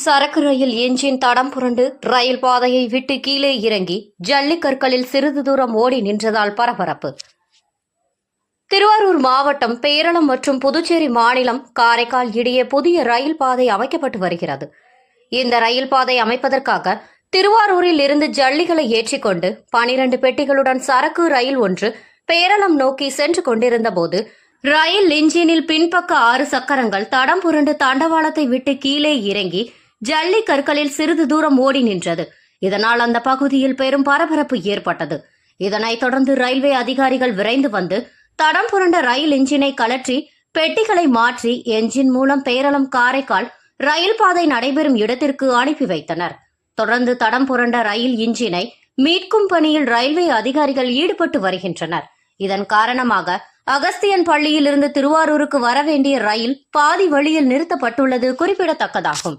சரக்கு ரயில் என்ஜின் தடம் புரண்டு ரயில் பாதையை விட்டு கீழே இறங்கி ஜல்லிக்கற்களில் சிறிது தூரம் ஓடி நின்றதால் பரபரப்பு. திருவாரூர் மாவட்டம் பேரளம் மற்றும் புதுச்சேரி மாநிலம் காரைக்கால் இடையே புதிய ரயில் பாதை அமைக்கப்பட்டு வருகிறது. இந்த ரயில் பாதை அமைப்பதற்காக திருவாரூரில் இருந்து ஜல்லிகளை ஏற்றிக்கொண்டு 12 பெட்டிகளுடன் சரக்கு ரயில் ஒன்று பேரளம் நோக்கி சென்று கொண்டிருந்த போது ரயில் இன்ஜினில் பின்பக்க 6 சக்கரங்கள் தடம் புரண்டு தண்டவாளத்தை விட்டு கீழே இறங்கி ஜல்லிக்கற்களில் சிறிது தூரம் ஓடி நின்றது. இதனால் அந்த பகுதியில் பெரும் பரபரப்பு ஏற்பட்டது. இதனைத் தொடர்ந்து ரயில்வே அதிகாரிகள் விரைந்து வந்து தடம் புரண்ட ரயில் இன்ஜினை கழற்றி பெட்டிகளை மாற்றி என்ஜின் மூலம் பேரளம் காரைக்கால் ரயில் பாதை நடைபெறும் இடத்திற்கு அனுப்பி வைத்தனர். தொடர்ந்து தடம் புரண்ட ரயில் இன்ஜினை மீட்கும் பணியில் ரயில்வே அதிகாரிகள் ஈடுபட்டு வருகின்றனர். இதன் காரணமாக அகஸ்தியன் பள்ளியில் இருந்து திருவாரூருக்கு வரவேண்டிய ரயில் பாதி வழியில் நிறுத்தப்பட்டுள்ளது குறிப்பிடத்தக்கதாகும்.